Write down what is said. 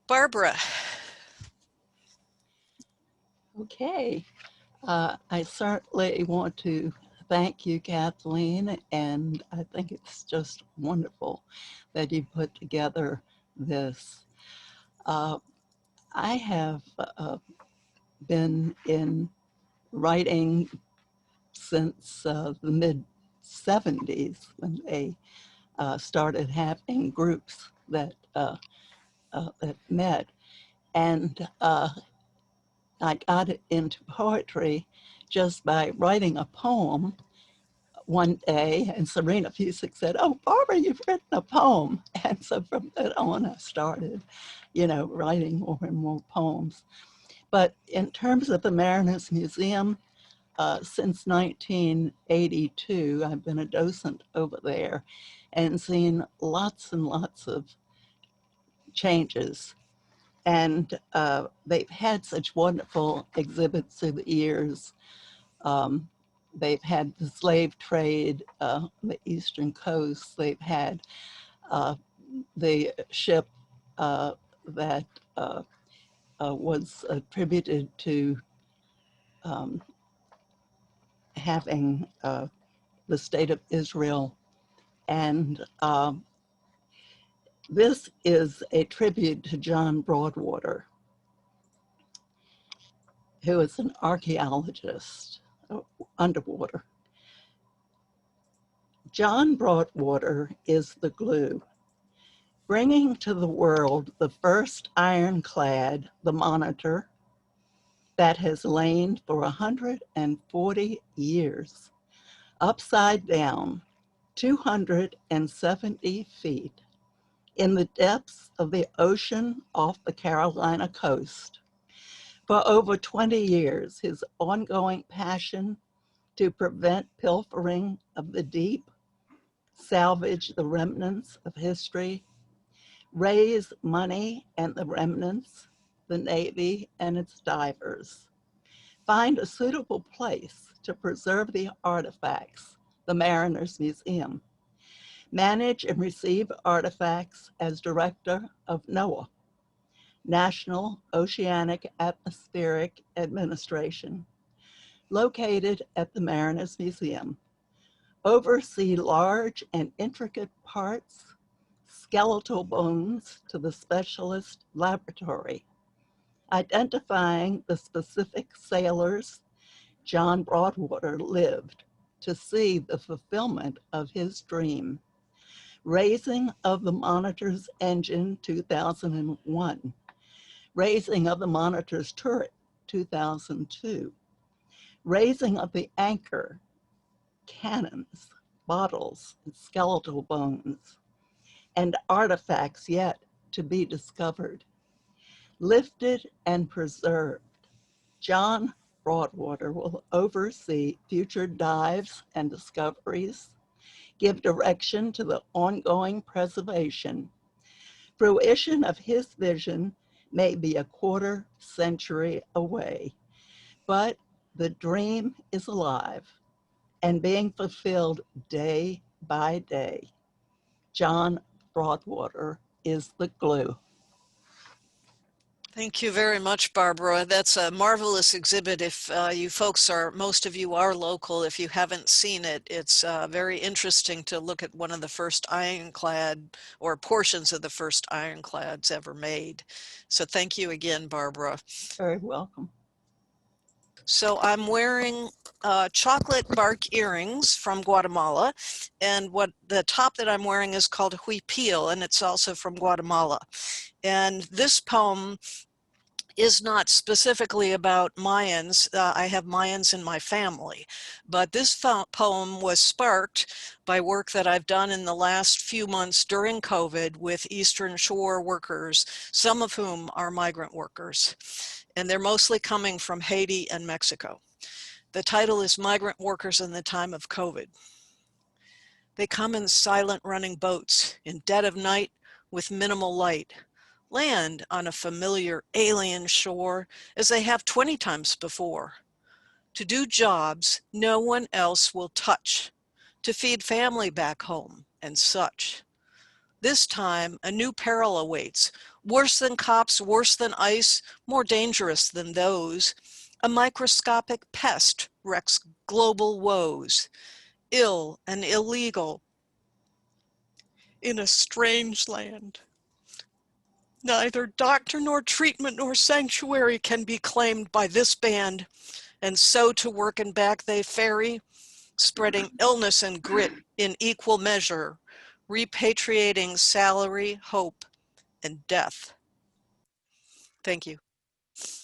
Barbara. Okay, I certainly want to thank you, Kathleen, and I think it's just wonderful that you put together this. I have been in writing since the mid-70s when they started having groups that met, and I got into poetry just by writing a poem one day, and Serena Fusick said, "Oh, Barbara, you've written a poem." And so from that on, I started, writing more and more poems. But in terms of the Mariners Museum, since 1982, I've been a docent over there and seen lots and lots of changes. And they've had such wonderful exhibits through the years. They've had the slave trade on the Eastern Coast. They've had the ship that was attributed to having the state of Israel. And this is a tribute to John Broadwater, who is an archaeologist underwater. John Broadwater is the glue, bringing to the world the first ironclad, the Monitor, that has lain for 140 years, upside down, 270 feet, in the depths of the ocean off the Carolina coast. For over 20 years, his ongoing passion to prevent pilfering of the deep, salvage the remnants of history, raise money and the remnants, the Navy and its divers, find a suitable place to preserve the artifacts, the Mariners Museum, manage and receive artifacts as director of NOAA, National Oceanic Atmospheric Administration, located at the Mariners Museum, oversee large and intricate parts, skeletal bones to the specialist laboratory, identifying the specific sailors John Broadwater lived to see the fulfillment of his dream, raising of the Monitor's engine 2001, raising of the Monitor's turret 2002, raising of the anchor, cannons, bottles, and skeletal bones, and artifacts yet to be discovered, lifted and preserved. John Broadwater will oversee future dives and discoveries, give direction to the ongoing preservation. Fruition of his vision may be a quarter century away, but the dream is alive and being fulfilled day by day. John Broadwater is the glue. Thank you very much, Barbara. That's a marvelous exhibit. If you folks are, most of you are local, if you haven't seen it, it's very interesting to look at one of the first ironclad or portions of the first ironclads ever made. So thank you again, Barbara. Very welcome. So I'm wearing chocolate bark earrings from Guatemala, and what the top that I'm wearing is called huipil, and it's also from Guatemala. And this poem is not specifically about Mayans. I have Mayans in my family, but this poem was sparked by work that I've done in the last few months during COVID with Eastern Shore workers, some of whom are migrant workers, and they're mostly coming from Haiti and Mexico. The title is Migrant Workers in the Time of COVID. They come in silent running boats in dead of night with minimal light, land on a familiar alien shore as they have 20 times before, to do jobs no one else will touch, to feed family back home and such. This time, a new peril awaits, Worse than cops, worse than ICE, more dangerous than those. A microscopic pest wrecks global woes. Ill and illegal in a strange land. Neither doctor nor treatment nor sanctuary can be claimed by this band, and so to work and back they ferry, spreading illness and grit in equal measure, repatriating salary, hope, and death. Thank you.